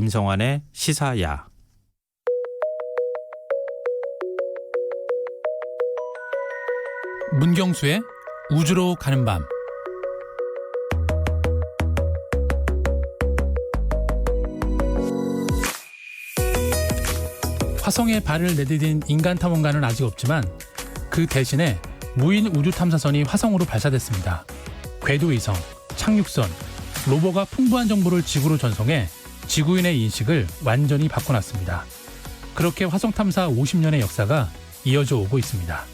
김성환의 시사야. 문경수의 우주로 가는 밤. 화성에 발을 내디딘 인간 탐험가는 아직 없지만 그 대신에 무인 우주 탐사선이 화성으로 발사됐습니다. 궤도위성, 착륙선, 로버가 풍부한 정보를 지구로 전송해 지구인의 인식을 완전히 바꿔놨습니다. 그렇게 화성 탐사 50년의 역사가 이어져 오고 있습니다.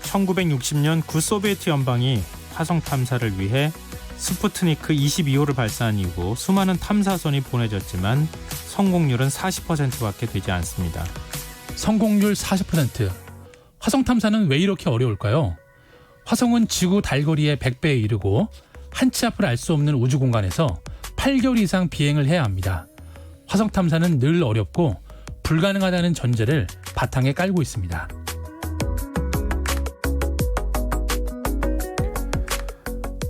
1960년 구소비에트 연방이 화성 탐사를 위해 스푸트니크 22호를 발사한 이후 수많은 탐사선이 보내졌지만 성공률은 40%밖에 되지 않습니다. 성공률 40%. 화성 탐사는 왜 이렇게 어려울까요? 화성은 지구 달거리의 100배에 이르고 한 치 앞을 알 수 없는 우주 공간에서 8개월 이상 비행을 해야 합니다. 화성 탐사는 늘 어렵고 불가능하다는 전제를 바탕에 깔고 있습니다.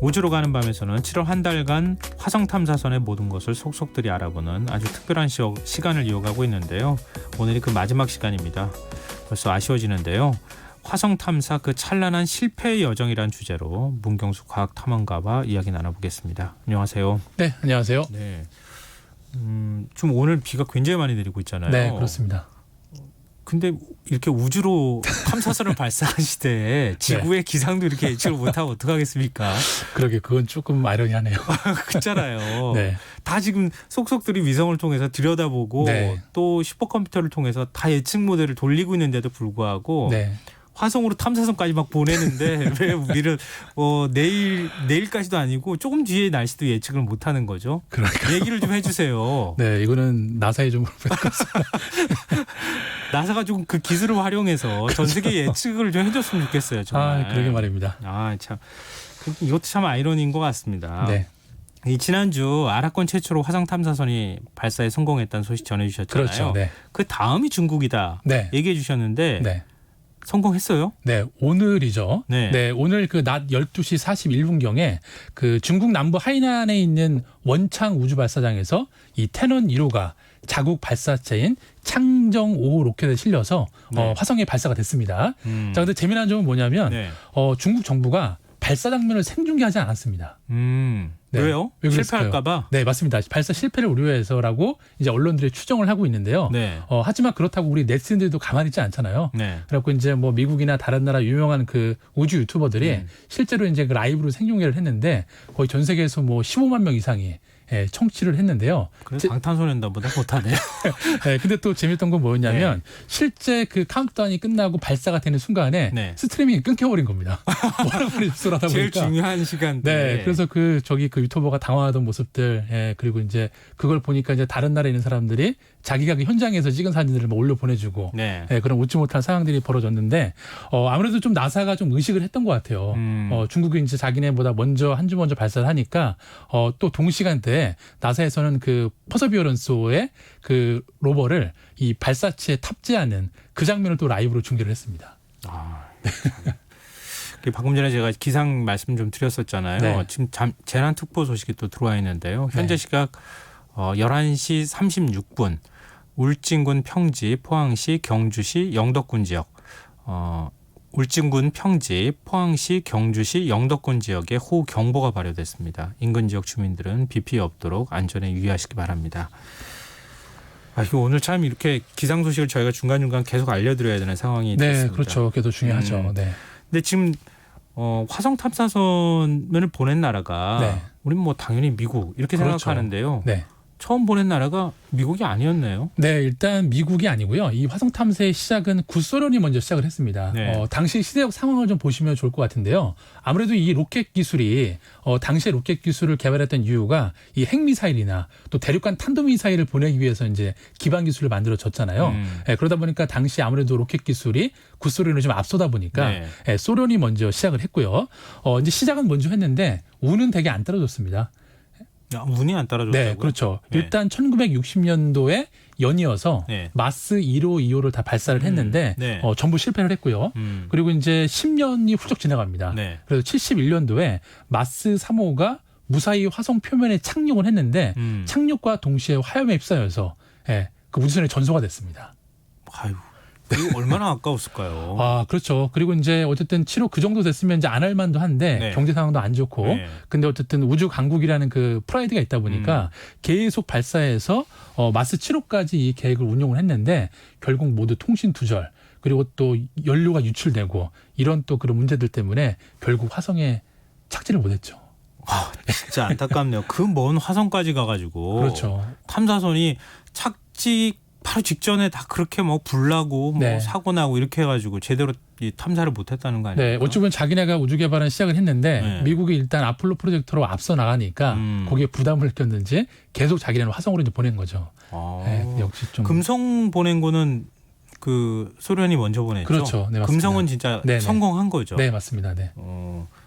우주로 가는 밤에서는 7월 한 달간 화성 탐사선의 모든 것을 속속들이 알아보는 아주 특별한 시간을 이어가고 있는데요. 오늘이 그 마지막 시간입니다. 벌써 아쉬워지는데요. 화성 탐사 그 찬란한 실패의 여정이란 주제로 문경수 과학탐험가와 이야기 나눠보겠습니다. 안녕하세요. 네, 안녕하세요. 네. 좀 오늘 비가 굉장히 많이 내리고 있잖아요. 네, 그렇습니다. 근데 이렇게 우주로 탐사선을 발사한 시대에 지구의 기상도 이렇게 예측을 못하고 어떡하겠습니까? 그러게 그건 조금 아이러니하네요. 그렇잖아요. 네. 다 지금 속속들이 위성을 통해서 들여다보고 네. 또 슈퍼컴퓨터를 통해서 다 예측 모델을 돌리고 있는데도 불구하고 네. 화성으로 탐사선까지 막 보내는데 왜 우리를 내일까지도 아니고 조금 뒤에 날씨도 예측을 못하는 거죠? 그러니까. 얘기를 좀 해주세요. 네, 이거는 나사에 좀 물어봐야 될 것 같습니다. 나사가 좀 그 기술을 활용해서 전 세계 예측을 좀 해줬으면 좋겠어요. 정말. 그러게 말입니다. 참 이것도 참 아이러니인 것 같습니다. 네. 이 지난주 아랍권 최초로 화성 탐사선이 발사에 성공했다는 소식 전해주셨잖아요. 그렇죠. 네. 그 다음이 중국이다. 네. 얘기해 주셨는데 네. 성공했어요? 네, 오늘이죠. 네. 네, 오늘 그 낮 12시 41분경에 그 중국 남부 하이난에 있는 원창 우주 발사장에서 이 태넌 1호가 자국 발사체인 창정 5호 로켓에 실려서 네. 화성에 발사가 됐습니다. 자, 근데 재미난 점은 뭐냐면 네. 중국 정부가 발사 장면을 생중계하지 않았습니다. 네. 왜요? 왜 그랬을까요? 실패할까봐? 네, 맞습니다. 발사 실패를 우려해서라고 이제 언론들이 추정을 하고 있는데요. 네. 하지만 그렇다고 우리 네티즌들도 가만히 있지 않잖아요. 네. 그래갖고 이제 뭐 미국이나 다른 나라 유명한 그 우주 유튜버들이 실제로 이제 그 라이브로 생중계를 했는데 거의 전 세계에서 뭐 15만 명 이상이 청취를 했는데요. 그래서 방탄소년단보다 못하네요. 네, 근데 또 재밌던 건 뭐였냐면 실제 그 카운트다운이 끝나고 발사가 되는 순간에 네. 스트리밍이 끊겨버린 겁니다. 뭐라고 접속을 하다 제일 보니까. 중요한 시간대. 네, 그래서 그 유튜버가 당황하던 모습들, 그리고 이제 그걸 보니까 이제 다른 나라에 있는 사람들이 자기가 그 현장에서 찍은 사진들을 막 올려 보내주고, 네. 그런 웃지 못할 상황들이 벌어졌는데, 아무래도 좀 나사가 좀 의식을 했던 것 같아요. 중국이 이제 자기네보다 한 주 먼저 발사를 하니까, 또 동시간대에 나사에서는 그 퍼서비어런스호의 그 로버를 이 발사체에 탑재하는 그 장면을 또 라이브로 중계를 했습니다. 방금 전에 제가 기상 말씀 좀 드렸었잖아요. 네. 지금 재난특보 소식이 또 들어와 있는데요. 현재 네. 시각 11시 36분 울진군 평지, 포항시, 경주시, 영덕군 지역 울진군 평지, 포항시, 경주시, 영덕군 지역에 호우경보가 발효됐습니다. 인근 지역 주민들은 비 피해 없도록 안전에 유의하시기 바랍니다. 이거 오늘 참 이렇게 기상 소식을 저희가 중간중간 계속 알려드려야 되는 상황이 네, 됐습니다. 그렇죠. 그게 더 중요하죠. 네. 근데 지금 화성 탐사선을 보낸 나라가 네. 우린 뭐 당연히 미국 이렇게 그렇죠. 생각하는데요. 네. 처음 보낸 나라가 미국이 아니었네요. 네, 일단 미국이 아니고요. 이 화성 탐사의 시작은 구소련이 먼저 시작을 했습니다. 네. 당시 시대적 상황을 좀 보시면 좋을 것 같은데요. 아무래도 이 로켓 기술이 당시에 로켓 기술을 개발했던 이유가 이 핵미사일이나 또 대륙간 탄도미사일을 보내기 위해서 이제 기반 기술을 만들어졌잖아요. 그러다 보니까 당시 아무래도 로켓 기술이 구소련을 좀 앞서다 보니까 소련이 먼저 시작을 했고요. 이제 시작은 먼저 했는데 운은 되게 안 떨어졌습니다. 운이 안 따라줬다고요? 네, 그렇죠. 네. 일단 1960년도에 연이어서 네. 마스 1호, 2호를 다 발사를 했는데 네. 전부 실패를 했고요. 그리고 이제 10년이 훌쩍 지나갑니다. 네. 그래서 71년도에 마스 3호가 무사히 화성 표면에 착륙을 했는데 착륙과 동시에 화염에 휩싸여서 예, 그 우주선이 전소가 됐습니다. 아유, 이거 얼마나 아까웠을까요? 아, 그렇죠. 그리고 이제 어쨌든 치료 그 정도 됐으면 이제 안 할 만도 한데 네. 경제 상황도 안 좋고 네. 근데 어쨌든 우주 강국이라는 그 프라이드가 있다 보니까 계속 발사해서 마스 7호까지 이 계획을 운용을 했는데 결국 모두 통신 두절 그리고 또 연료가 유출되고 이런 또 그런 문제들 때문에 결국 화성에 착지를 못했죠. 아, 진짜 안타깝네요. 그 먼 화성까지 가가지고 그렇죠. 탐사선이 착지 바로 직전에 다 그렇게 뭐 불나고 뭐 네. 사고 나고 이렇게 해가지고 제대로 이 탐사를 못했다는 거 네, 아니에요? 어찌 보면 자기네가 우주 개발은 시작을 했는데 네. 미국이 일단 아폴로 프로젝트로 앞서 나가니까 거기에 부담을 느꼈는지 계속 자기네는 화성으로 이제 보낸 거죠. 아, 네, 역시 좀 금성 보낸 거는 그 소련이 먼저 보냈죠. 그렇죠. 네, 맞습니다. 금성은 진짜 네네. 성공한 거죠. 네, 맞습니다. 네.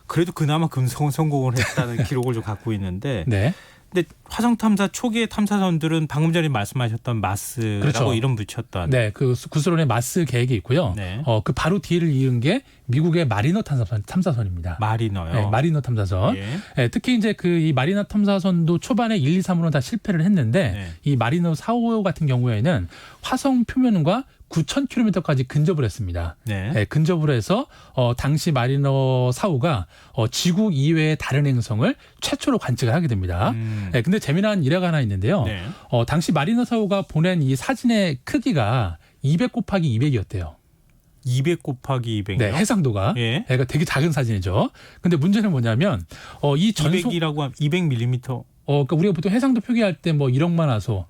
그래도 그나마 금성은 성공을 했다는 기록을 좀 갖고 있는데, 네. 근데 화성 탐사 초기의 탐사선들은 방금 전에 말씀하셨던 마스라고 그렇죠. 이름 붙였던. 네, 그 구소련의 마스 계획이 있고요. 네. 그 바로 뒤를 이은 게 미국의 마리너 탐사선입니다. 마리너요. 네, 마리너 탐사선. 예. 네, 특히 이제 그 이 마리너 탐사선도 초반에 1, 2, 3으로 다 실패를 했는데 네. 이 마리너 4호 같은 경우에는 화성 표면과 9,000km까지 근접을 했습니다. 네. 네, 근접을 해서 당시 마리너 4호가 지구 이외의 다른 행성을 최초로 관측을 하게 됩니다. 네, 근데 재미난 일화가 하나 있는데요. 네. 당시 마리너 4호가 보낸 이 사진의 크기가 200 곱하기 200이었대요. 200 곱하기 200이요? 네, 해상도가. 예. 그러니까 되게 작은 사진이죠. 근데 문제는 뭐냐면 이 전송 200이라고 하면 200mm. 그러니까 우리가 보통 해상도 표기할 때 뭐 1억만 화소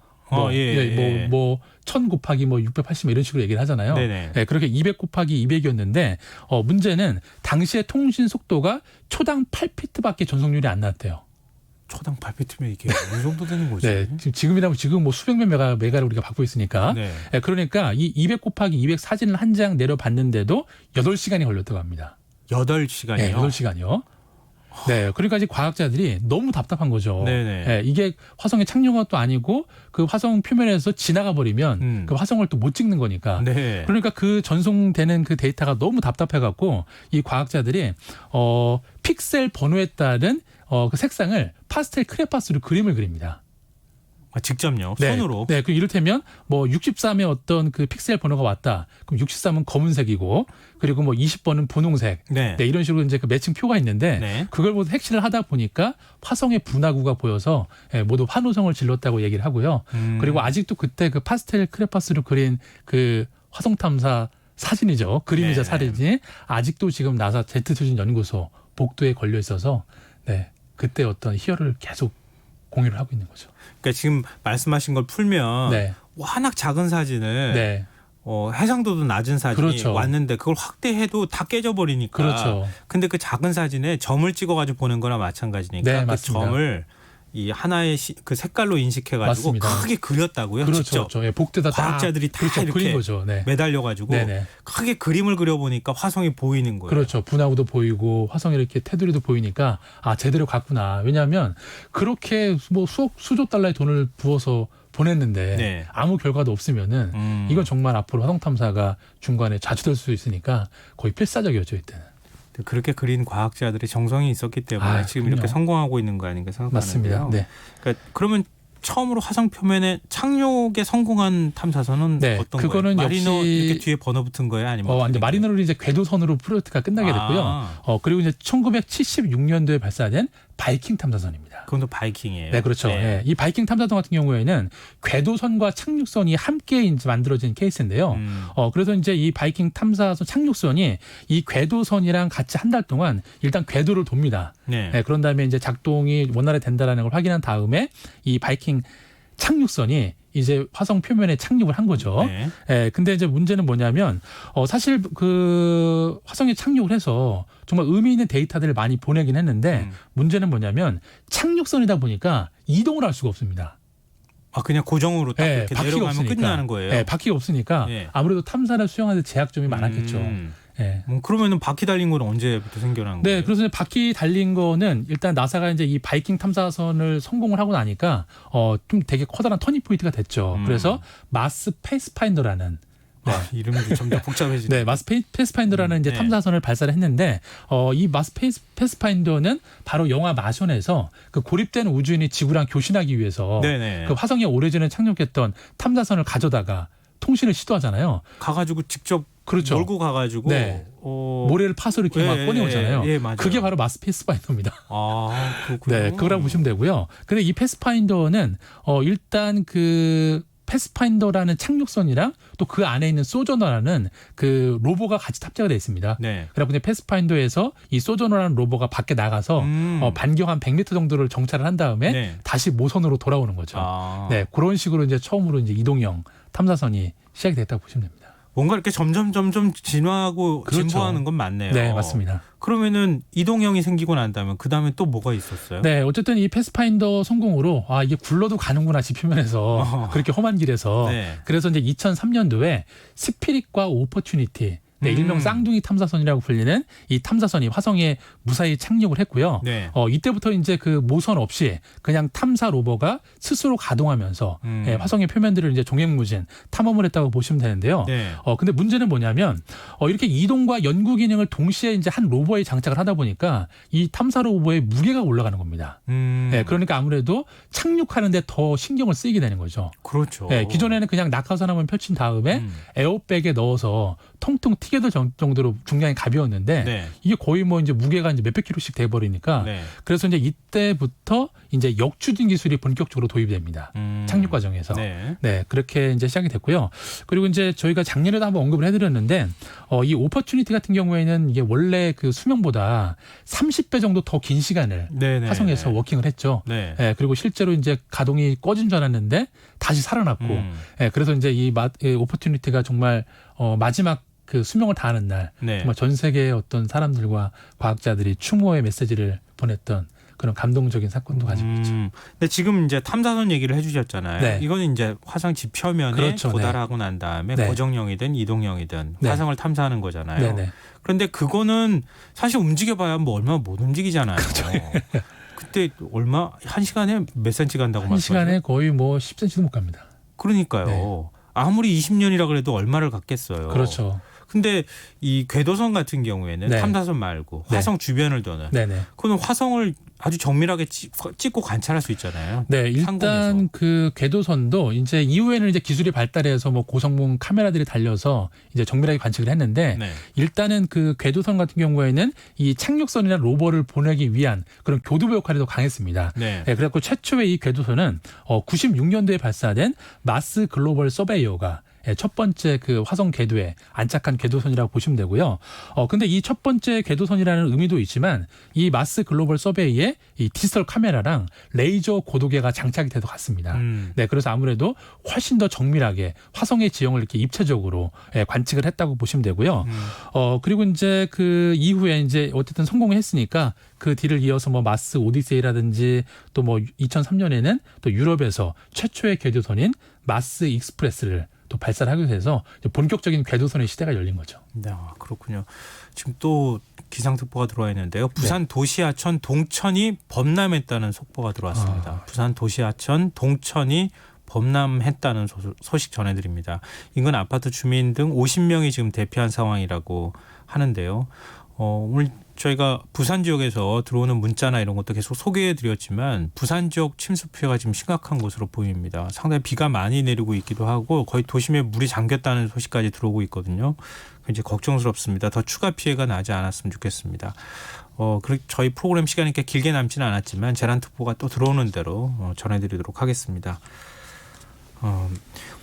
뭐 1000 곱하기 뭐 680 이런 식으로 얘기를 하잖아요. 네네. 네, 그렇게 200 곱하기 200이었는데 문제는 당시의 통신 속도가 초당 8피트밖에 전송률이 안 나왔대요. 초당 8피트면 이게 어느 정도 되는 거죠? 네, 지금이라면 지금 뭐 수백몇 메가를 우리가 받고 있으니까. 네. 네, 그러니까 이 200 곱하기 200 사진을 한 장 내려봤는데도 8시간이 걸렸다고 합니다. 8시간이요? 네, 8시간이요. 네, 그러니까 이제 과학자들이 너무 답답한 거죠. 네네. 네, 이게 화성에 착륙한 것도 아니고 그 화성 표면에서 지나가 버리면 그 화성을 또 못 찍는 거니까. 네. 그러니까 그 전송되는 그 데이터가 너무 답답해갖고 이 과학자들이 픽셀 번호에 따른 그 색상을 파스텔 크레파스로 그림을 그립니다. 아, 직접요? 네, 손으로? 네, 그 이를테면 뭐 63에 어떤 그 픽셀 번호가 왔다. 그럼 63은 검은색이고 그리고 뭐 20번은 분홍색. 네. 네, 이런 식으로 이제 그 매칭 표가 있는데 네. 그걸 모두 핵실을 하다 보니까 화성의 분화구가 보여서 모두 환호성을 질렀다고 얘기를 하고요. 그리고 아직도 그때 그 파스텔 크레파스로 그린 그 화성 탐사 사진이죠. 그림이자 네. 사진이 아직도 지금 나사 제트투진 연구소 복도에 걸려 있어서 네, 그때 어떤 희열을 계속 공유를 하고 있는 거죠. 그러니까 지금 말씀하신 걸 풀면 네. 워낙 작은 사진을 네. 해상도도 낮은 사진이 그렇죠. 왔는데 그걸 확대해도 다 깨져버리니까. 그렇죠. 근데 그 작은 사진에 점을 찍어가지고 보는 거나 마찬가지니까 네, 그 맞습니다. 점을 이 하나의 그 색깔로 인식해가지고 맞습니다. 크게 그렸다고요. 그렇죠. 직접. 그렇죠. 예, 복도에다 과학자들이 다 그렇죠. 이렇게 그린 거죠. 네. 매달려가지고 네네. 크게 그림을 그려보니까 화성이 보이는 거예요. 그렇죠. 분화구도 보이고 화성이 이렇게 테두리도 보이니까 제대로 갔구나. 왜냐하면 그렇게 뭐 수조 달러의 돈을 부어서 보냈는데 네. 아무 결과도 없으면은 이건 정말 앞으로 화성 탐사가 중간에 자주될 수 있으니까 거의 필사적이었죠 이때는. 그렇게 그린 과학자들의 정성이 있었기 때문에 지금 그럼요. 이렇게 성공하고 있는 거 아닌가 생각하는데요. 맞습니다. 네. 그러니까 그러면 처음으로 화성 표면에 착륙에 성공한 탐사선은 네, 어떤 그거는 거예요? 마리너 역시 이렇게 뒤에 번호 붙은 거예요, 아니면 이제 어떻게 된 마리너로 이제 궤도선으로 프로젝트가 끝나게 됐고요. 아. 그리고 이제 1976년도에 발사된 바이킹 탐사선입니다. 거예요? 그건 또 바이킹이에요. 네, 그렇죠. 네. 예, 이 바이킹 탐사선 같은 경우에는 궤도선과 착륙선이 함께 이제 만들어진 케이스인데요. 그래서 이제 이 바이킹 탐사선 착륙선이 이 궤도선이랑 같이 한 달 동안 일단 궤도를 돕니다. 네. 예, 그런 다음에 이제 작동이 원활히 된다라는 걸 확인한 다음에 이 바이킹 착륙선이 이제 화성 표면에 착륙을 한 거죠. 네. 예, 근데 이제 문제는 뭐냐면 사실 그 화성에 착륙을 해서 정말 의미 있는 데이터들을 많이 보내긴 했는데 문제는 뭐냐면 착륙선이다 보니까 이동을 할 수가 없습니다. 아, 그냥 고정으로 딱 이렇게 바퀴가 내려가면 없으니까. 끝나는 거예요. 네, 바퀴가 없으니까 네. 아무래도 탐사를 수행하는 데 제약점이 많았겠죠. 네. 그러면은 바퀴 달린 건 언제부터 생겨난 네, 거예요? 그래서 이제 바퀴 달린 거는 일단 나사가 이제 이 바이킹 탐사선을 성공을 하고 나니까 좀 되게 커다란 터닝 포인트가 됐죠. 그래서 마스 페이스파인더라는 이름도 점점 복잡해지네. 네, 마스 패스파인더라는 이제 네. 탐사선을 발사를 했는데 이 마스 패스파인더는 바로 영화 마션에서 그 고립된 우주인이 지구랑 교신하기 위해서 네네. 그 화성에 오래전에 착륙했던 탐사선을 가져다가 통신을 시도하잖아요. 가가지고 직접 그렇죠. 몰고 가가지고 네. 모래를 파서 이렇게 막 꺼내오잖아요. 예, 맞아요. 그게 바로 마스 패스파인더입니다. 아, 그렇군요. 네, 그거라고 보시면 되고요. 근데 이 패스파인더는 일단 그 패스파인더라는 착륙선이랑 또 그 안에 있는 소저너라는 그 로버가 같이 탑재가 되어 있습니다. 네. 그래서 이제 패스파인더에서 이 소저너라는 로버가 밖에 나가서 반경 한 100m 정도를 정찰을 한 다음에 네. 다시 모선으로 돌아오는 거죠. 아. 네, 그런 식으로 이제 처음으로 이제 이동형 탐사선이 시작이 됐다고 보시면 됩니다. 뭔가 이렇게 점점 진화하고 그렇죠. 진보하는 건 맞네요. 네, 맞습니다. 그러면은 이동형이 생기고 난 다음에 그 다음에 또 뭐가 있었어요? 네, 어쨌든 이 패스파인더 성공으로 이게 굴러도 가는구나 지표면에서 그렇게 험한 길에서 네. 그래서 이제 2003년도에 스피릿과 오퍼튜니티 네, 일명 쌍둥이 탐사선이라고 불리는 이 탐사선이 화성에 무사히 착륙을 했고요. 네. 이때부터 이제 그 모선 없이 그냥 탐사 로버가 스스로 가동하면서 화성의 표면들을 이제 종횡무진 탐험을 했다고 보시면 되는데요. 네. 근데 문제는 뭐냐면 이렇게 이동과 연구 기능을 동시에 이제 한 로버에 장착을 하다 보니까 이 탐사 로버의 무게가 올라가는 겁니다. 네, 그러니까 아무래도 착륙하는데 더 신경을 쓰이게 되는 거죠. 그렇죠. 네, 기존에는 그냥 낙하산 한번 펼친 다음에 에어백에 넣어서 통통 튀겨들 정도로 중량이 가벼웠는데 네. 이게 거의 뭐 이제 무게가 이제 몇백 킬로씩 돼 버리니까 네. 그래서 이제 이때부터 이제 역추진 기술이 본격적으로 도입이 됩니다. 착륙 과정에서. 네. 네, 그렇게 이제 시작이 됐고요. 그리고 이제 저희가 작년에도 한번 언급을 해드렸는데 이 오퍼튜니티 같은 경우에는 이게 원래 그 수명보다 30배 정도 더 긴 시간을 네네. 화성에서 워킹을 했죠. 네. 네, 그리고 실제로 이제 가동이 꺼진 줄 알았는데 다시 살아났고, 네, 그래서 이제 이 오퍼튜니티가 정말 마지막 그 수명을 다하는 날, 네. 정말 전 세계의 어떤 사람들과 과학자들이 추모의 메시지를 보냈던 그런 감동적인 사건도 가지고 있죠. 근데 지금 이제 탐사선 얘기를 해주셨잖아요. 네. 이거는 이제 화성 지표면에 그렇죠. 도달하고 난 다음에 네. 고정형이든 이동형이든 네. 화성을 탐사하는 거잖아요. 네네. 그런데 그거는 사실 움직여봐야 뭐 얼마 못 움직이잖아요. 그때 얼마 한 시간에 몇 센치 간다고 한 말씀하세요? 시간에 거의 뭐 10cm도 못 갑니다. 그러니까요. 네. 아무리 20년이라 그래도 얼마를 갖겠어요. 그렇죠. 근데 이 궤도선 같은 경우에는 네. 탐사선 말고 네. 화성 주변을 도는 네네. 그건 화성을 아주 정밀하게 찍고 관찰할 수 있잖아요. 네, 일단 상공에서. 그 궤도선도 이제 이후에는 이제 기술이 발달해서 뭐 고성능 카메라들이 달려서 이제 정밀하게 관측을 했는데 네. 일단은 그 궤도선 같은 경우에는 이 착륙선이나 로버를 보내기 위한 그런 교두보 역할이 더 강했습니다. 네. 네, 그래갖고 최초의 이 궤도선은 96년도에 발사된 마스 글로벌 서베이어가 첫 번째 그 화성 궤도에 안착한 궤도선이라고 보시면 되고요. 근데 이 첫 번째 궤도선이라는 의미도 있지만 이 마스 글로벌 서베이에 이 디지털 카메라랑 레이저 고도계가 장착이 돼서 갔습니다. 네, 그래서 아무래도 훨씬 더 정밀하게 화성의 지형을 이렇게 입체적으로 관측을 했다고 보시면 되고요. 그리고 이제 그 이후에 이제 어쨌든 성공을 했으니까 그 뒤를 이어서 뭐 마스 오디세이라든지 또 뭐 2003년에는 또 유럽에서 최초의 궤도선인 마스 익스프레스를 또 발사를 하게 돼서 본격적인 궤도선의 시대가 열린 거죠. 네, 그렇군요. 지금 또 기상특보가 들어와 있는데요. 부산 도시하천 동천이 범람했다는 속보가 들어왔습니다. 부산 도시하천 동천이 범람했다는 소식 전해드립니다. 인근 아파트 주민 등 50명이 지금 대피한 상황이라고 하는데요. 오늘 저희가 부산 지역에서 들어오는 문자나 이런 것도 계속 소개해드렸지만 부산 지역 침수 피해가 지금 심각한 것으로 보입니다. 상당히 비가 많이 내리고 있기도 하고 거의 도심에 물이 잠겼다는 소식까지 들어오고 있거든요. 굉장히 걱정스럽습니다. 더 추가 피해가 나지 않았으면 좋겠습니다. 저희 프로그램 시간이 이렇게 길게 남지는 않았지만 재난특보가 또 들어오는 대로 전해드리도록 하겠습니다.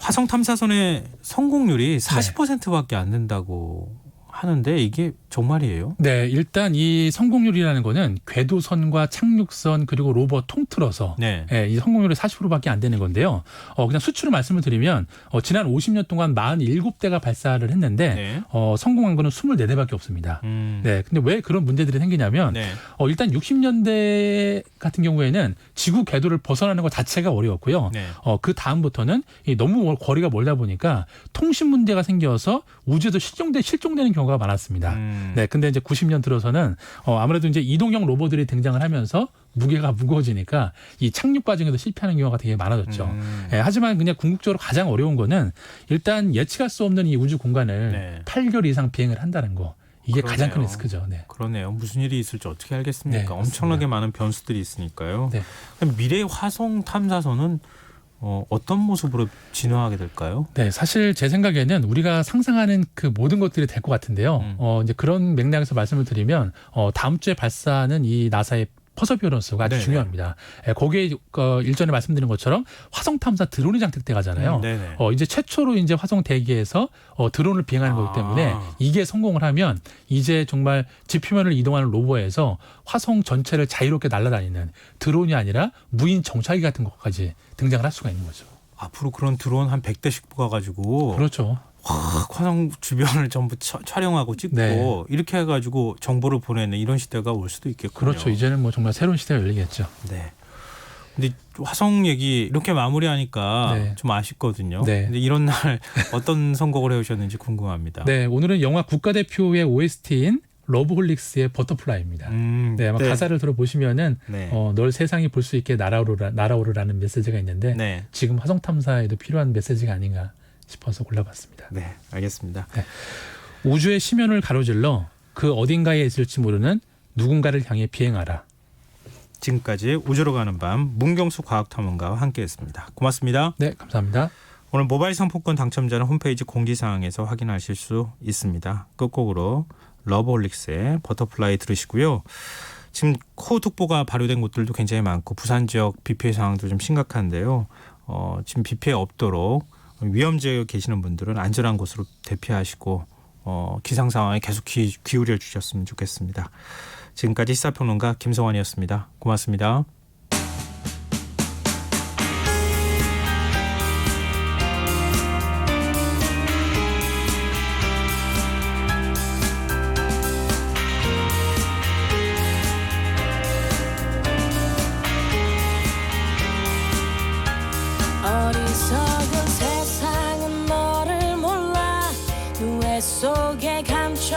화성 탐사선의 성공률이 40%밖에 안 된다고 하는데 이게 정말이에요? 네, 일단 이 성공률이라는 거는 궤도선과 착륙선 그리고 로버 통틀어서 네. 이 성공률이 40%밖에 안 되는 건데요. 그냥 수치로 말씀을 드리면 지난 50년 동안 47대가 발사를 했는데 네. 성공한 거는 24대밖에 없습니다. 네, 근데 왜 그런 문제들이 생기냐면 네. 일단 60년대 같은 경우에는 지구 궤도를 벗어나는 것 자체가 어려웠고요. 네. 그 다음부터는 너무 거리가 멀다 보니까 통신 문제가 생겨서 우주에서 실종되는 경우가 경우가 많았습니다. 네, 근데 이제 90년 들어서는 아무래도 이제 이동형 로봇들이 등장을 하면서 무게가 무거워지니까 이 착륙 과정에도 실패하는 경우가 되게 많아졌죠. 예, 하지만 그냥 궁극적으로 가장 어려운 거는 일단 예측할 수 없는 이 우주 공간을 네. 8개월 이상 비행을 한다는 거. 이게 가장 큰 그러네요. 리스크죠. 네. 그러네요. 무슨 일이 있을지 어떻게 알겠습니까? 네, 맞습니다. 엄청나게 많은 변수들이 있으니까요. 네. 그럼 미래의 화성 탐사선은 어떤 모습으로 진화하게 될까요? 네, 사실 제 생각에는 우리가 상상하는 그 모든 것들이 될 것 같은데요. 이제 그런 맥락에서 말씀을 드리면 다음 주에 발사하는 이 나사의 퍼서비어런스가 아주 네네. 중요합니다. 거기에 일전에 말씀드린 것처럼 화성 탐사 드론이 장착돼 가잖아요. 네네. 이제 최초로 이제 화성 대기에서 드론을 비행하는 거기 때문에 이게 성공을 하면 이제 정말 지표면을 이동하는 로버에서 화성 전체를 자유롭게 날아다니는 드론이 아니라 무인 정찰기 같은 것까지 등장을 할 수가 있는 거죠. 앞으로 그런 드론 한 100대씩 뽑아가지고 그렇죠. 확 화성 주변을 전부 촬영하고 찍고 네. 이렇게 해가지고 정보를 보내는 이런 시대가 올 수도 있겠군요. 그렇죠. 이제는 뭐 정말 새로운 시대가 열리겠죠. 네. 근데 화성 얘기 이렇게 마무리하니까 네. 좀 아쉽거든요. 네. 근데 이런 날 어떤 선곡을 해오셨는지 궁금합니다. 네, 오늘은 영화 국가대표의 OST인 러브홀릭스의 버터플라이입니다. 네, 아마 가사를 들어보시면은 네. 널 세상이 볼 수 있게 날아오르라는 메시지가 있는데 네. 지금 화성 탐사에도 필요한 메시지가 아닌가 싶어서 골라봤습니다. 네, 알겠습니다. 우주의 심연을 가로질러 그 어딘가에 있을지 모르는 누군가를 향해 비행하라. 지금까지 우주로 가는 밤 문경수 과학탐험가와 함께했습니다. 고맙습니다. 네, 감사합니다. 오늘 모바일 상품권 당첨자는 홈페이지 공지사항에서 확인하실 수 있습니다. 끝곡으로 러브홀릭스의 버터플라이 들으시고요. 지금 호우특보가 발효된 곳들도 굉장히 많고 부산 지역 비 피해 상황도 좀 심각한데요. 지금 비 피해 없도록 위험 지역에 계시는 분들은 안전한 곳으로 대피하시고 기상 상황에 계속 기울여 주셨으면 좋겠습니다. 지금까지 시사평론가 김성환이었습니다. 고맙습니다. 어리석은 세상은 너를 몰라 누에 속에 감춰